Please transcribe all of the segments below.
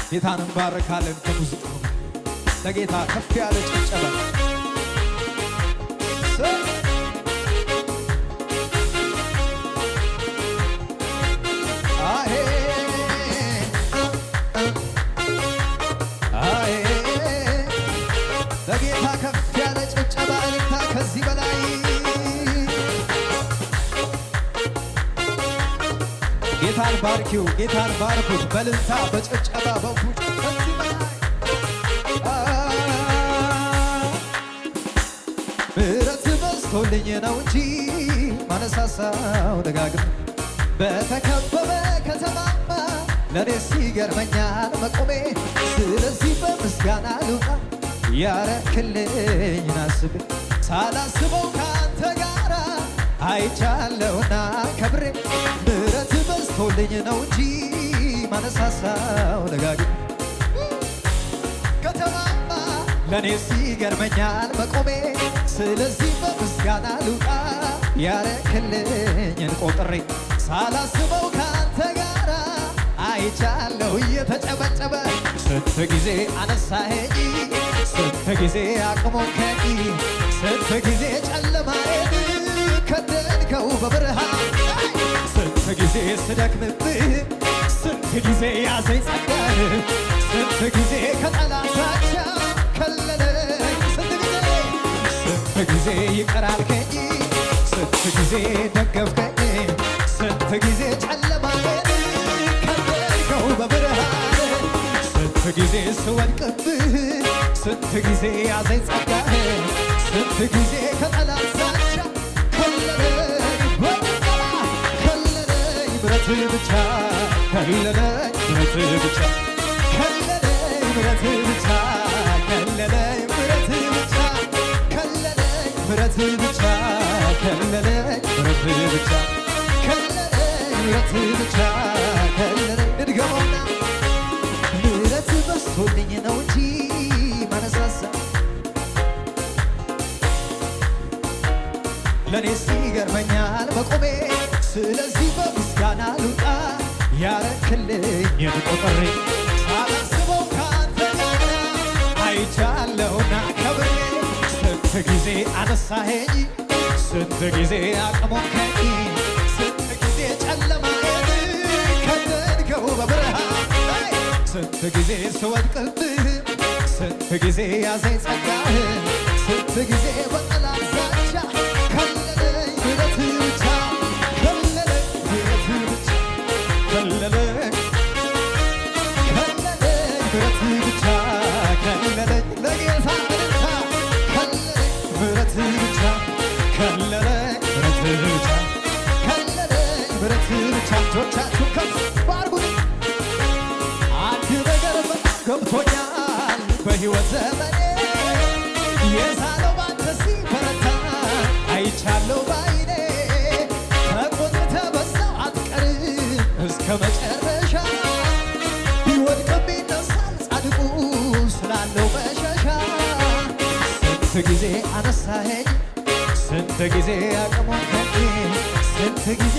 ጌታን እንባርካለን ከሙዚቃው ለጌታ ከፍ ያለ ጭብጨባ ለጌታ ከፍ ያለ ጭብጨባ እልልታ ከዚህ በላይ ጌታን ባርኪው ጌታን ባርኩት በእልልታ በጭብጨባ በፉጭ ከዚህ በላይ ምሕረት በዝቶልኝ ነው እንጂ ማነሳሳው ደጋግም በተከበበ ከተማማ ለኔስ ይገርመኛል መቆሜ ስለዚህ በምስጋና ልውጣ ያረክልኝ አስቤ ሳላስበው ካንተ ጋራ አይቻለሁና ከብሬ ምሕረት በዝቶልኝ ነው እንጂ ማነሳሳው ደጋግም ከተማማ ለኔስ ይገርመኛል መቆሜ ስለዚህ በምስጋና ልውጣ ያረክልኝን ቆጥሬ ሳላስበው ካንተ ጋራ አይቻለሁ እየተጨበጨበ ስንት ጊዜ አነሳኸኝ ስንት ጊዜ አቅሞከኝ ስንት ጊዜ ጨለማዬን ከደንከው በብርሃን ስንት ጊዜ ስደክምብህ ስንት ጊዜ ያዘኝ ጸጋህ ስንት ጊዜ ከጠላት ዛቻ ከለለኝ ስንት ጊዜ ይቅር አልከኝ ስንት ጊዜ ደገፍከኝ ስንት ጊዜ ጨለማዬን ከደንከው በብርሃን ስንት ጊዜ ስወድቅብህ ስንት ጊዜ ያዘኝ ጸጋህ ስንት ጊዜ ከጠላት ዛቻ ከለለኝ በጠላ ከለለኝ ምሕረትህ ብቻ ከለለኝ ምሕረትህ ብቻ ከለለኝ ምሕረትህ ብቻ ከለለኝ ምሕረትህ ብቻ ከለለኝ ምሕረትህ ብቻ ከለለኝ ምሕረትህ ብቻ ከለለኝ ምሕረትህ ብቻ ከለለኝ እድገመውና ምሕረት በዝቶልኝ ነው እንጂ ማነሳሳ ለኔስ ይገርመኛል መቆሜ ስለዚህ በምስጋና ልውጣ ያረክልኝን ቆጥሬ ሳላስበው ካንተ ጋር አይቻለሁና ከብሬ ስንት ጊዜ አነሳኸኝ ስንት ጊዜ አቅሞከኝ ስንት ጊዜ ጨለማዬን ከደንከው በብርሃን ስንት ጊዜ ስወድቅብህ ስንት ጊዜ ያዘኝ ጸጋህ ስንት ጊዜ በጠላት ዛቻ ከለለኝ ምሕረትህ ብቻ ከለለኝ ምሕረትህ ብቻ ከለለኝ ምሕረትህ ብቻ ከለለኝ ለጌታ ብቻ ከለለኝ ምሕረትህ ብቻ ከለለኝ ምሕረትህ ብቻ ከለለኝ ምሕረትህ ብቻ እጆቻችሁን ከፍ አድርጉ አንድ ነገር ገብቶኛል በሕይወት ዘመኔ የሳለው ባንተ ሲበረታ አይቻለሁ ባይኔ ተቆጥተህ በዛው አትቀርም እስከ መጨረሻ ቢወድቅም ይነሳል ጻድቁ ስላለው መሸሻ ስንት ጊዜ አነሳኸኝ ስንት ጊዜ አቅሞከኝ ስንት ጊዜ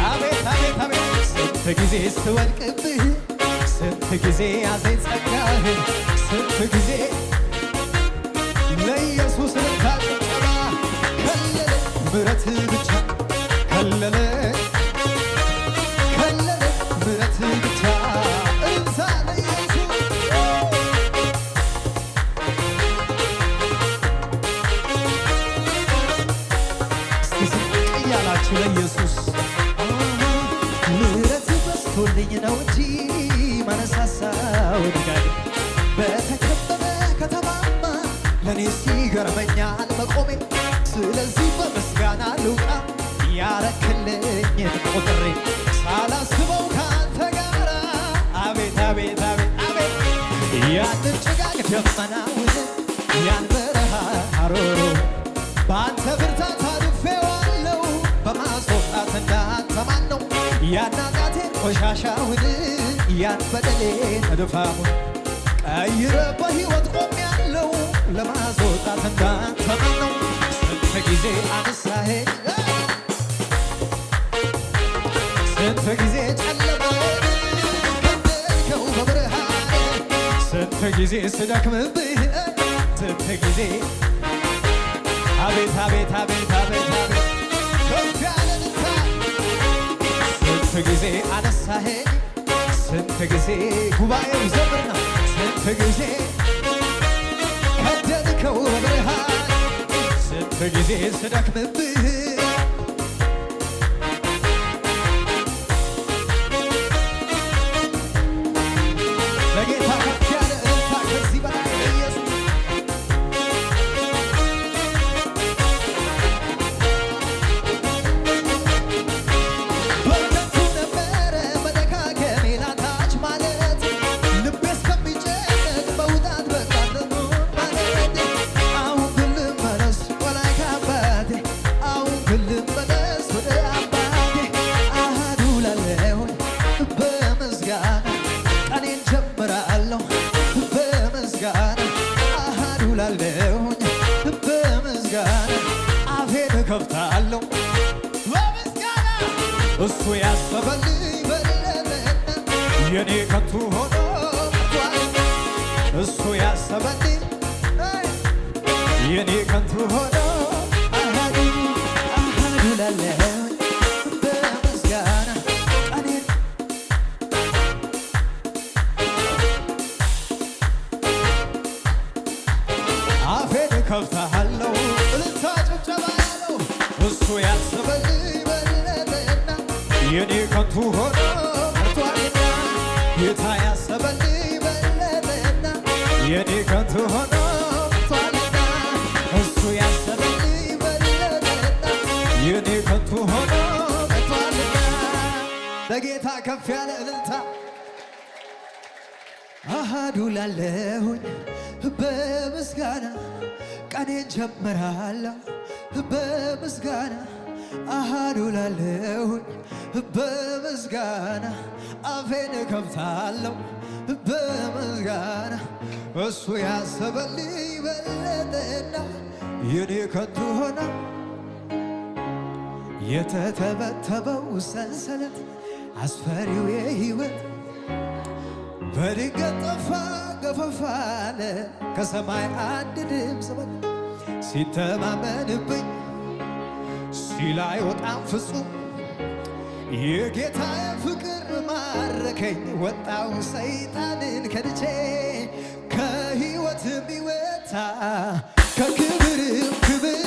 አቤት አቤት አቤት ስንት ጊዜ ስወድቅብህ ስንት ጊዜ ያዘኝ ጸጋህ ስንት ጊዜ ለኢየሱስ ልታጨብጨባ ከለለኝ ምሕረትህ ብቻ ከለለኝ ከለለኝ ምሕረትህ ብቻ እንሳ ለኢየሱስ እስኪ ዝቅ እያላችሁ ለኢየሱስ ምሕረትህ በዝቶልኝ ነው እንጂ ማነሳሳው ድጋግ በተከበበ ከተማማ ለኔስ ይገርመኛል መቆሜ ስለዚህ በምስጋና ልውጣ ያረክልኝን ቆጥሬ ሳላስበው ካንተ ጋራ አቤት አቤት አቤት አቤት ያንን ጭጋግ ደመናውን ያን በረሃ አሮሮ በአንተ ብርታት አልፌዋለሁ በማስወጣት እንዳንተ ማን ነው ያን ኃጢአቴን ቆሻሻውን ያን በደሌን እድፋሙን ቀይረ በሕይወት ቆሜያለሁ ለማስወጣት እንዳንተ ማን ነው ስንት ጊዜ አነሳኸኝ ስንት ጊዜ ጨለማዬን ስንት ጊዜ ስደክምብህ ስንት ጊዜ አቤት አቤት አቤት አቤት አቤት ከፍ ያለ ልታ ስንት ጊዜ አነሳኸኝ ስንት ጊዜ ጉባኤው ዘምር ነው ስንት ጊዜ ከደንከው በብርሃን ስንት ጊዜ ስደክምብህ ለጌታ ከፍ ያለ እልልታ ከዚህ በላይ ለኢየሱስ በከንቱ ነበረ መደጋገሜ ላታች ማለት ልቤ እስከሚጨነቅ መውጣት በቃለሁ ማለት አሁን ግን ልመለስ ወላይ ከአባቴ አሁን ግን ልመለስ ወደ አባቴ አሃዱ ላለሁኝ በምስጋና ቀኔን ጀምራለሁ በምስጋና አሃዱ ላለሁኝ በምስጋና አፌን እከፍታለሁ በምስጋና እሱ ያሰበልኝ በለጠና የኔ ከንቱ ሆኖ ቀርቷልና እሱ ያሰበልኝ የኔ ከንቱ ሆኖ አሃዱ ላለሁኝ በምስጋና ቀኔን አፌን እከፍታለሁ እልልታ ጭብጨባ ያለው እሱ ያሰበልኝ በለጠና የኔ ከንቱ ሆኖ ቀርቷልና ጌታ ያሰበልኝ በለጠና የኔ ከንቱ ሆኖ ቀርቷልና እሱ ያሰበልኝ በለጠና የኔ ከንቱ ሆኖ ቀርቷልና ለጌታ ከፍ ያለ እልልታ አሃዱ ላለሁኝ በምስጋና ቀኔን ጀምራለሁ በምስጋና አሃዱ ላለሁኝ በምስጋና አፌን እከፍታለሁ በምስጋና እሱ ያሰበልኝ በለጠና የኔ ከንቱ ሆነ የተተበተበው ሰንሰለት አስፈሪው የሕይወት በድንገት ጠፋ ገፈፍ አለ ከሰማይ አንድ ድምፅ መጣ ሲተማመንብኝ ሲል አይወጣም ፍጹም የጌታዬ ፍቅር ማረከኝ ወጣው ሰይጣንን ከድቼ ከሕይወትም ይወጣ ከክብርም ክብር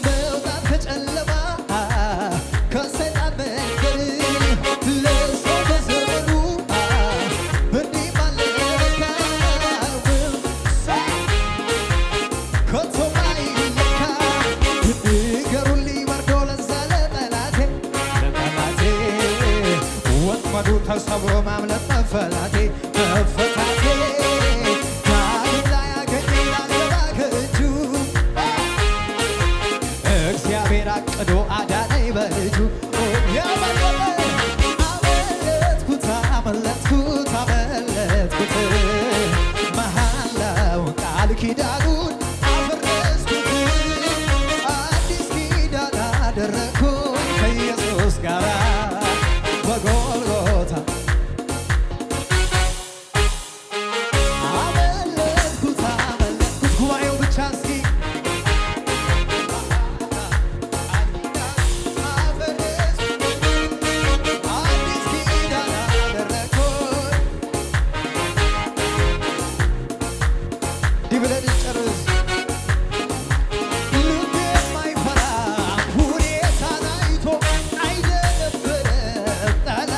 መውጣት ከጨለማ ከሰይጣን መንገድ ለሰው በዘመኑ እንዲህ ባለ ከቶ ማይለካ ንገሩልኝ መርዶ ለዛ ለጠላቴ ወጥመዱ ተሰብሮ ማምለጥ መፈላቴ መፈታቴ ዳግም ላይ ያገኘኝ ላልገባ ከእጁ እግዚአብሔር አቅዶ አዳነኝ በልጁ አመለጥኩት አመለጥኩት አመለጥኩት መሐላውን ቃል ኪዳኑን አፈረስኩት አዲስ ኪዳን አደረግኩኝ ከኢየሱስ ጋር በጎልጎታ አመለጥኩት አመለጥኩት ጉባኤው ብቻ እስኪ ብለን ጨርስ ልቤ የማይፈራ ሁኔታ አይቶ አይደነበረ ጠላ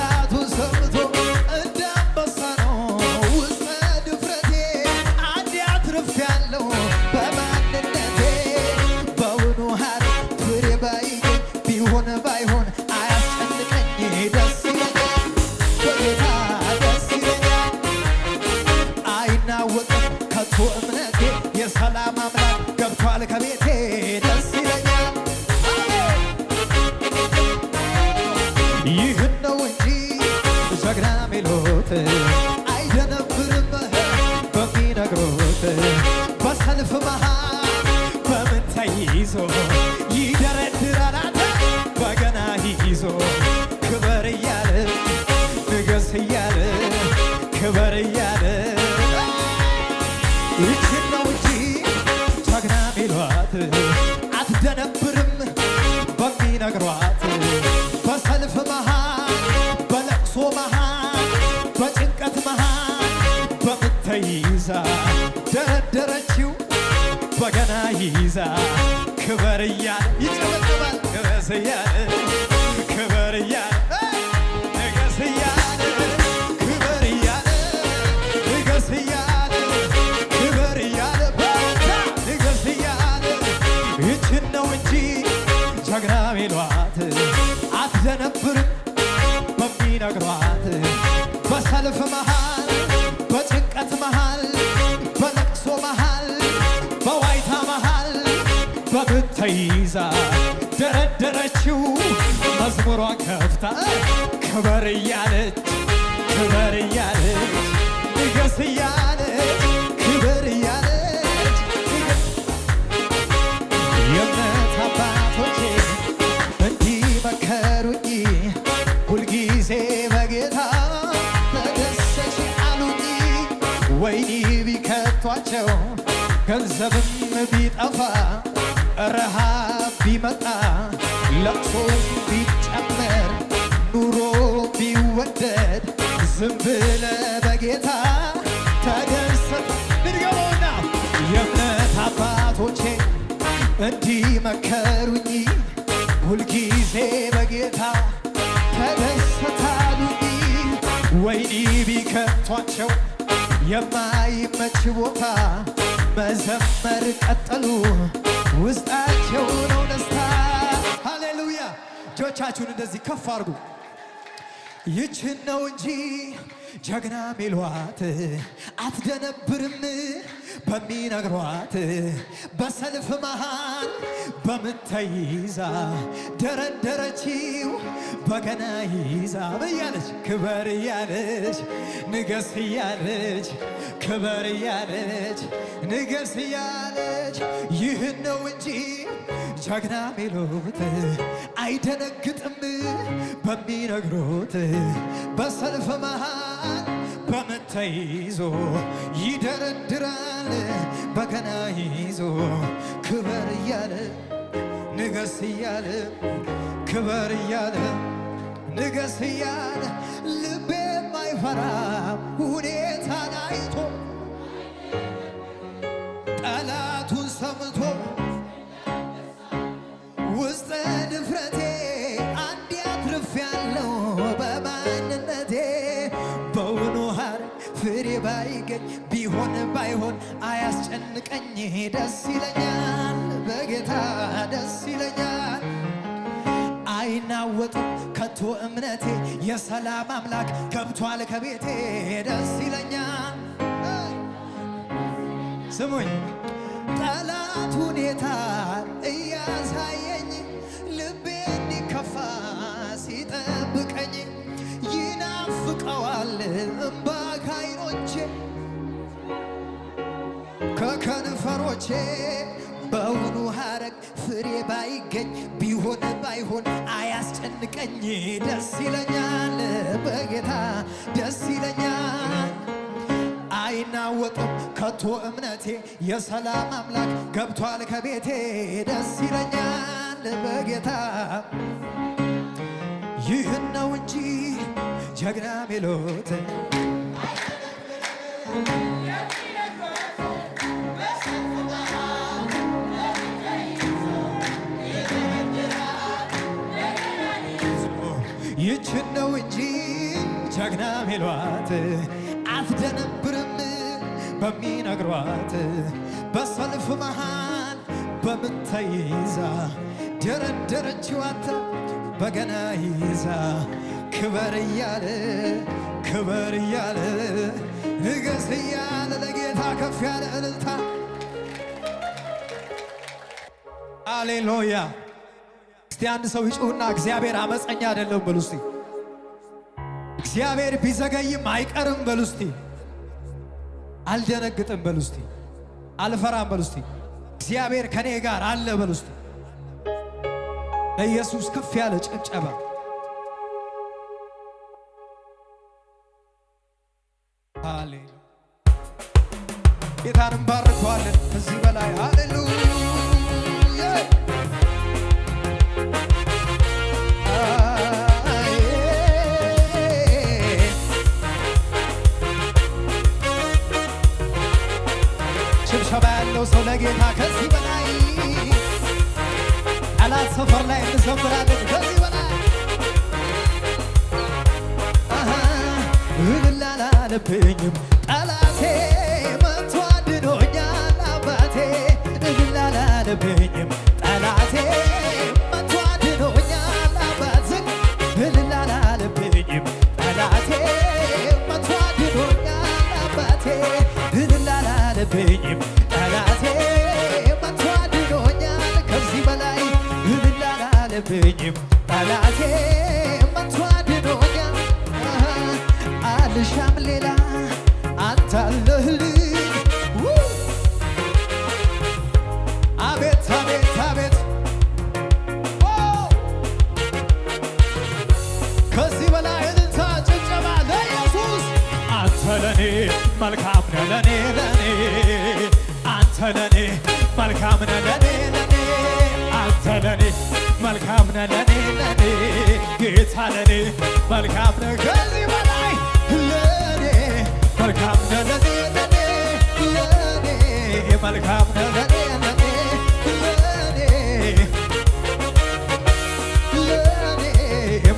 ተይዛ ደረደረችው በገና ይዛ ክበር እያለ ይጨበጨባል ንገስ እያለ ክበር እያለ ንገስ እያለ ክበር እያለ ንገስ እያለ ክበር እያለ ንገስ እያለ ይችን ነው እንጂ ጀግና ሚሏት አትደነብርም በሚነግሯት በሰልፍ መሃል በጭንቀት መሃል በለቅሶ መሃል በዋይታ መሃል በምት ተይዛ ደረደረችው መዝሙሯን ከፍታ ክበር እያለች ክበር እያለች ንገስ እያለች ክበር እያለች የእምነት አባቶቼ እንዲህ መከሩኝ ሁልጊዜ በጌታ ተደሰች አሉኝ። ወይኒ ቢከቷቸው ገንዘብም ቢጠፋ ረሃብ ቢመጣ ለቅሶ ቢጨመር ኑሮ ቢወደድ ዝም ብለ በጌታ ተደሰት። ንድገመውና የእምነት አባቶቼ እንዲህ መከሩኝ ሁልጊዜ በጌታ ተደሰታሉኝ። ወይኒ ቢከቷቸው የማይመች ቦታ መዘመር ቀጠሉ ውስጣቸው ነው ደስታ። ሃሌሉያ! እጆቻችሁን እንደዚህ ከፍ አድርጉ። ይችን ነው እንጂ ጀግና ሚሏት አትደነብርም በሚነግሯት በሰልፍ መሃል በምት ተይዛ ደረደረችው በገና ይዛ እያለች ክበር እያለች ንገስ እያለች ክበር እያለች ንገስ እያለች ይህን ነው እንጂ ጀግና ሚሉት አይደነግጥም በሚነግሩት በሰልፍ መሃል በምት ተይዞ ይደረድራል በገና ይዞ ክበር እያለ ንገስ እያለ ክበር እያለ ንገስ እያለ ልቤ የማይፈራም ሁኔታን አይቶ ጠላቱን ሰምቶ ውስጠ ድፍረቴ አንድ አትርፌያለሁ በማንነቴ በውኑ ሐረግ ፍሬ ባይገኝ ቢሆን ባይሆን አያስጨንቀኝ ደስ ይለኛል በጌታ ደስ ይለኛል። አይናወጥም ከቶ እምነቴ የሰላም አምላክ ገብቷል ከቤቴ ደስ ይለኛል። ስሙኝ ጠላት ሁኔታ እያሳየኝ ልቤ እንዲከፋ ሲጠብቀኝ ይናፍቀዋል እምባ ከዓይኖቼ ከከንፈሮቼ በውኑ ሐረግ ፍሬ ባይገኝ ቢሆን ባይሆን አያስጨንቀኝ ደስ ይለኛል በጌታ ደስ ይለኛል። አይናወጥም ከቶ እምነቴ የሰላም አምላክ ገብቷል ከቤቴ ደስ ይለኛል በጌታ ይህን ነው እንጂ ጀግና ሚሉት ይችን ነው እንጂ ጀግና ሚሏት አትደነብርም በሚነግሯት በሰልፍ መሃል በምት ተይዛ ደረደረችዋት በገና ይዛ ክበር እያለ ክበር እያለ ንገስ እያለ ለጌታ ከፍ ያለ እልልታ ሃሌሉያ። እስቲ አንድ ሰው ይጩህና እግዚአብሔር አመፀኛ አይደለም በሉ እስቲ። እግዚአብሔር ቢዘገይም አይቀርም በሉ እስቲ። አልደነግጥም በሉ እስቲ። አልፈራም በሉ እስቲ። እግዚአብሔር ከኔ ጋር አለ በሉ እስቲ። ለኢየሱስ ከፍ ያለ ጭብጨባ። ሃሌሉያ! ጌታን እንባርከዋለን ከዚህ በላይ ሃሌሉያ! አላለብኝም ጠላቴ መቶ አድኖኛል አባቴ እልል አላለብኝም ጠላቴ መቶ አድኖኛል አባቴ እልል አላለብኝም ጠላቴ መቶ አድኖኛል አባቴ እልል አላለብኝም ጠላቴ መቶ አድኖኛል ከዚህ በላይ እልል አላለብኝም ጠላቴ መቶ አድኖኛል አልሻም ሌላ አንተ አለህልኝ አቤት አቤት አቤት ከዚህ በላይ እልልታ ጭብጨባ ለኢየሱስ አንተ ለኔ መልካም ነህ ለኔ ለኔ አንተ ለኔ መልካም ነህ ለኔ ለኔ አንተ ለኔ መልካም ነህ ለኔ ለኔ ጌታ ለኔ መልካም ነህ ከዚህ በላይ ለኔ መልካም ነህ ለኔ ለኔ ለኔ መልካም ነህ ለኔ ለኔ ለኔ ለኔ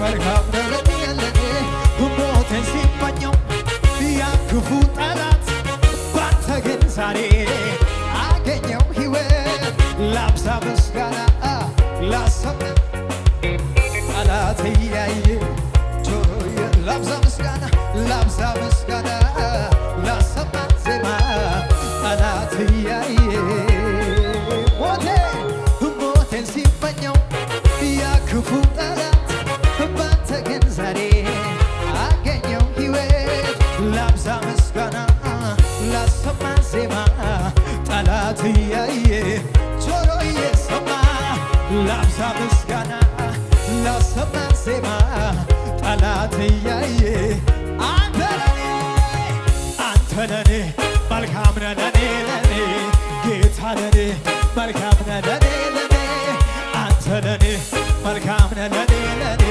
መልካም ነህ ለኔ ለኔ ሞቴን ሲመኘው ያ ክፉ ጠላት ባንተ ግን ዛሬ አገኘው ሕይወት ላብዛ ምስጋና ላሰማ ጠላት እያየ ጆሮዬ ላብዛ ምስጋና ላብዛ ምስጋና ላሰማ ዜማ ጠላት እያየ ሞቴን ሲመኘው ያ ክፉ ጠላት ባንተ ግን ዛሬ አገኘው ሕይወት ላብዛ ምስጋና ላሰማ ዜማ ጠላት እያየ ጆሮዬ ሰማ ላብዛ ምስጋና ላሰማ ዜማ ጠላት እያየ አንተ ለኔ መልካም ነህ ለኔ ለኔ ጌታ ለኔ መልካም ነህ ለኔ ለኔ አንተ ለኔ መልካም ነህ ለኔ ለኔ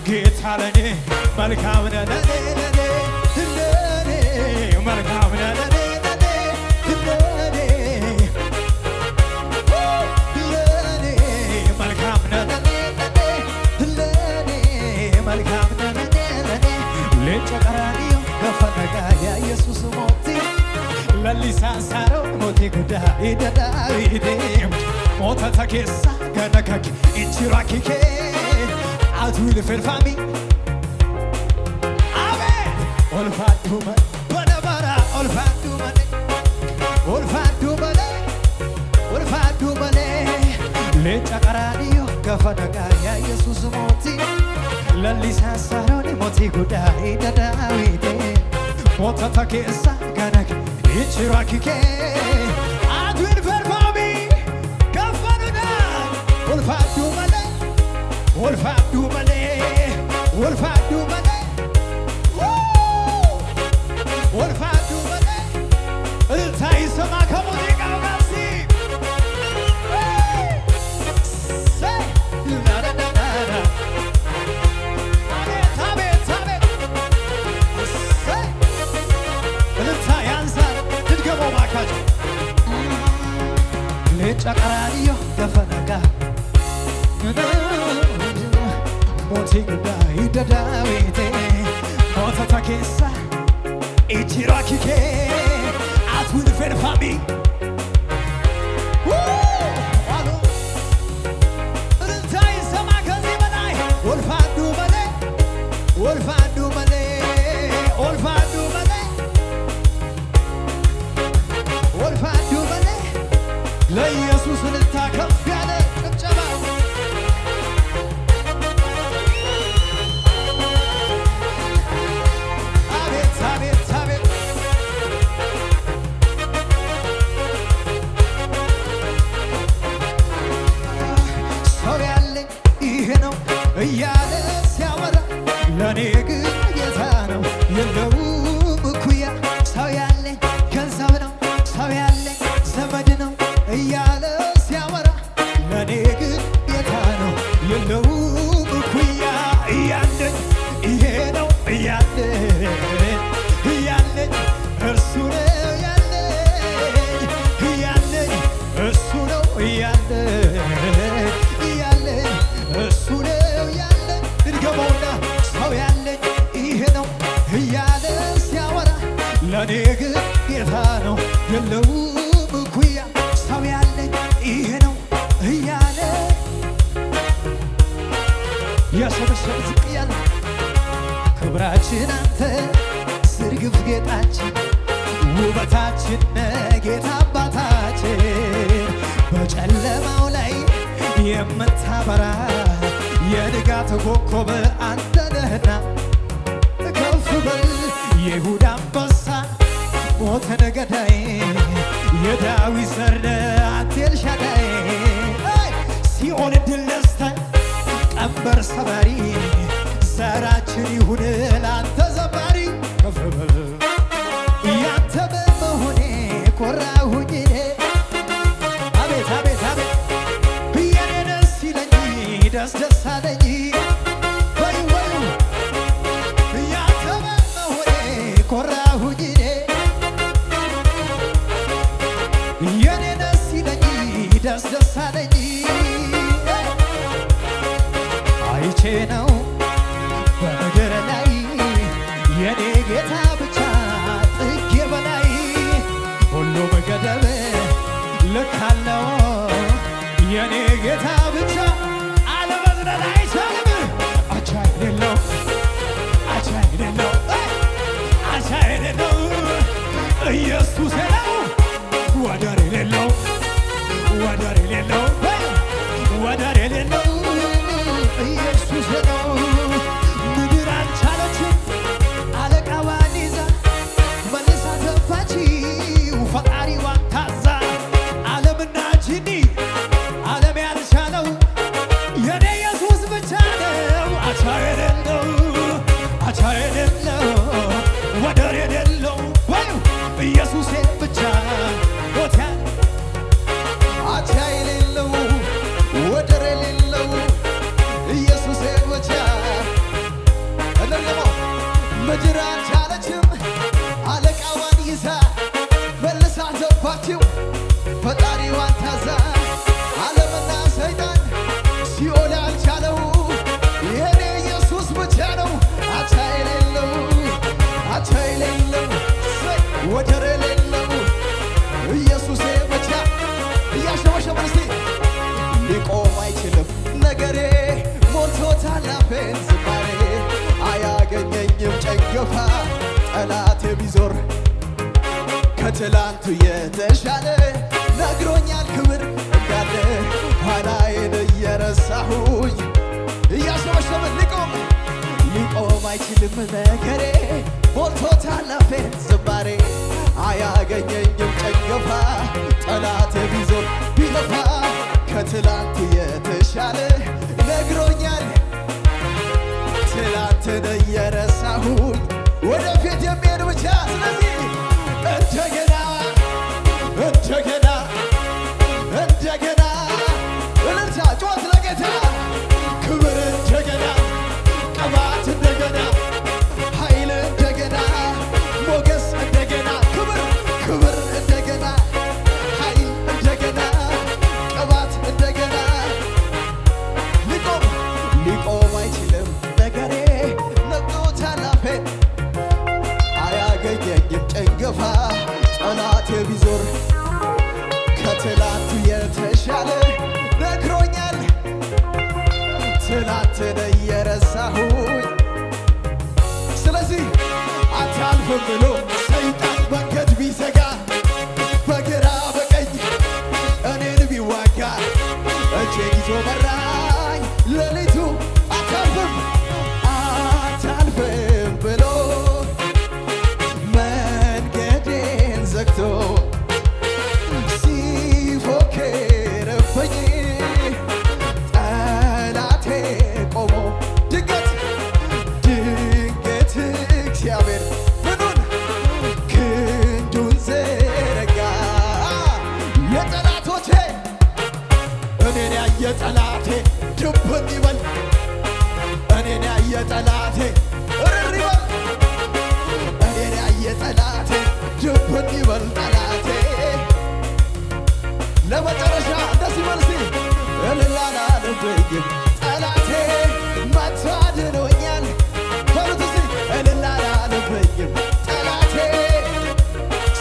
ጌታ ለኔ መልካም ነህ ለኔ ለኔ ለኔ መልካም ነህ ለኔ ለኔ ለኔ መልካም ነህ ለኔ ለኔ መልካም ነህ ለኔ ለኔ ሌንጨ ቀራንዮ ገፈነጋ ያ ኢየሱስ ሞቲ ለሊሳን ሳረው ሞቲ ጉዳ ኢደዳዊዴ ሞተ ተኬሳ ገነከክ ኢንቺራኪኬ አቱል ፌርፋሚ አቤት ኦልፋዱ መን በነበራ ኦልፋዱ መን ኦልፋዱ መን ኦልፋዱ መን ሌንጨ ቀራንዮ ገፈነጋ ያ ኢየሱስ ሞቲ ለሊሳን ሳረው ሞቲ ጉዳ ኢደዳዊዴ ሞተ ተኬሳ ገነክ ኢንቺራኪኬ አቱል ፌርፋሚ ገፈነጋ ኦልፋዱ መን ኦልፋዱ መን ኦልፋዱ መን ኦልፋዱ መን እልልታ ይሰማ ከሙዚቃው ጋር አቤት አቤት እልልታ ያንሳል ድገመው ባካችሁ ሌንጨ ቀራንዮ ገፈነጋ ሞቲ ጉዳ ኢደዳዊዴ ሞተ ተኬሳ ኢንቺራኪኬ አቱል ፌርፋሚ እልልታ ይሰማ ከዚህ በላይ ኦልፋዱ መን ኦልፋዱ መን ኦልፋዱ መን ኦልፋዱ መን ለኢየሱስ እልልታ ከፍ ያለ ጭብጨባ አቤት አቤት አቤት ሰው ያለኝ ይሄ ነው እያለ ሲያወራ ለኔ ግን ክብራችን አንተ ስርግፍ ጌጣችን ውበታችን ጌታ አባታችን በጨለማው ላይ የምታበራ የንጋት ኮከብ አንተ ነህና ከፍ በል የይሁዳ አንበሳ ሞትን ገዳይ የዳዊት ዘር አንተ ኤልሻዳይ ሲኦል ድል ነስተህ ቀንበር ሰባሪ ዘራችን ይሁን ላንተ ዘማሪ ከፍ በል ያንተ በመሆኔ ኮራሁኝ አቤት አቤት አቤት የኔ ደስ ይለኝ ደስ ደስ አለኝ ወይ ወይ ያንተ በመሆኔ ኮራሁኝ የኔ ደስ ይለኝ ደስ ደስ አለኝ አይቼ ነው በምድር ላይ የኔ ጌታ ብቻ ጥጌ በላይ ሁሉም ገደብ ልክ አለው የኔ ጌታ ብቻ አለመዝለል አይቻልም አቻ የሌለው አቻ የሌለው አቻ የሌለው ኢየሱስ ነው ወደር የሌለው ወደር የሌለው ወደር የሌለው ኢየሱስ ነው ምድር አልቻለችም አለቃዋን ይዛ መልሳ ተፋችው ፈጣሪዋን ታዛ ዓለምና ጂኒ ዓለም ያልቻለው የኔ ኢየሱስ ብቻ ነው አቻ የሌለው አቻ የሌለው ወደር የሌለው ኢየሱሴ ብቻ ሞት አቻ የሌለው ወደር የሌለው ኢየሱሴ ብቻ እንደገና ምድር አልቻለችም አለቃዋን ይዛ መልሳ ተፋችው ፈጣሪዋን ታዛ ዓለምና ሰይጣን ሲኦል አልቻለው የኔ ኢየሱስ ብቻ ነው አቻ የሌለው አቻ የሌለው ወደር የሌለው ኢየሱሴ ብቻ እያሸበሸበ እስቲ ሊቆም አይችልም ነገሬ ሞልቶታል አፌን ዝማሬ አያገኘኝም ጨንገፋ ጠላቴ ቢዞር ከትላንቱ የተሻለ ነግሮኛል ክብር እንዳለ ኋላዬን እየረሳሁኝ እያሸበሸበ ሊቆም አይችልም ነገሬ ሞልቶታል አፌን ዝማሬ አያገኘኝም ጨንገፋ ጠላቴ ቢዞር ቢለፋ ከትላንቱ የተሻለ ነግሮኛል ትላንትን እየረሳሁኝ ወደፊት የሚሄድ ብቻ ስለዚህ እንደገና እንደገና እንደገና እልልታ ጩኸት ለጌታ ክብር እንደገና ቅባት እንደገና ኃይል እንደገና ሞገስ እንደገና ክብር ክብር እንደገና ኃይል እንደገና ቅባት እንደገና ሊቆም አይችልም ነገሬ ነግሮታል አፌን አያገኘኝም ጨንገፋ ጠላቴ ቢዞር ከትላንቱ የተሻለ ነግሮኛል ትላንትን እየረሳሁኝ ስለዚህ አታልፍም ብሎ ሰይጣን መንገድ ቢዘጋ በግራ በቀኝ እኔን ቢዋጋ እጄን ይዞ መራኝ ሌሊቱ አታልፍም አታልፍም ብሎ መንገዴን ዘግቶ ሲፎክርብኝ ጠላቴ ቆሞ ድንገት እግዚአብሔር ምኑን ክንዱን ዘረጋ የጠላቶቼ እኔን ያየ ጠላቴ ድብን ይበል እኔን ያየ ጠላቴ እርር ይበል እኔን ያየ ጠላቴ ድብን ይበል ጠላቴ ለመጨረሻ ደስ ይበል እስቲ እልል አላለብኝም ጠላቴ መጥቶ አድኖኛል በሉት እስቲ እልል አላለብኝም ጠላቴ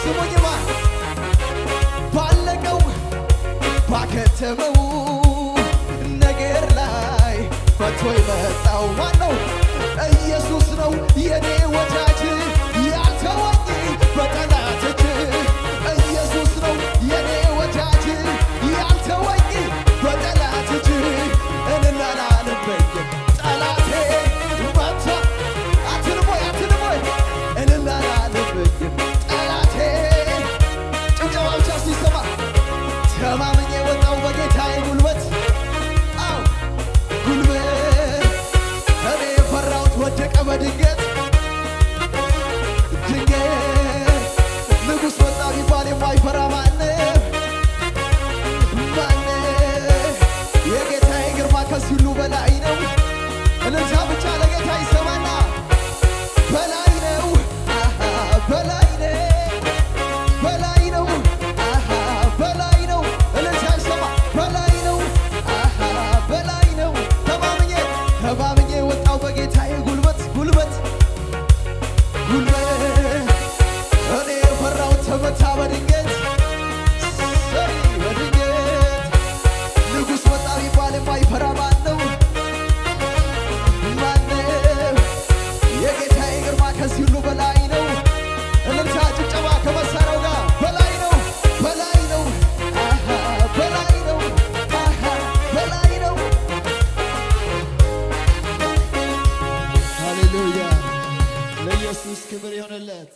ስሙኝማ ባለቀው ባከተመው ነገር ላይ ፈቶ የመጣው ማነው? ኢየሱስ ነው በድንገት ድንገት ንጉሥ መጣ ቢባል የማይፈራ ማነው? የጌታዬ ግርማ ከዚህ ሁሉ በላይ ነው። እልልታ ብቻ ለጌታ ይሰማና በላይ ነው በላይ ነው በላይ ነው በላይ ነው። እልልታ ይሰማ በላይ ነው በላይ ነው። ተማምኜ ወጣው በጌታዬ ጉልበት ጉልበት ጉልበት እኔ የፈራሁት ተመታ በድንገት በድንገት ንጉሥ መጣ ቢባል የማይፈራ ማነው? የጌታዬ ግርማ ከዚህ ሁሉ በላይ ነው። እልልታ ጭብጨባ ከመሳሪያው ጋር በላይ ነው በላይ ነው በላይ ነው በላይ ነው። ሃሌሉያ ለኢየሱስ ክብር ይሆንለት።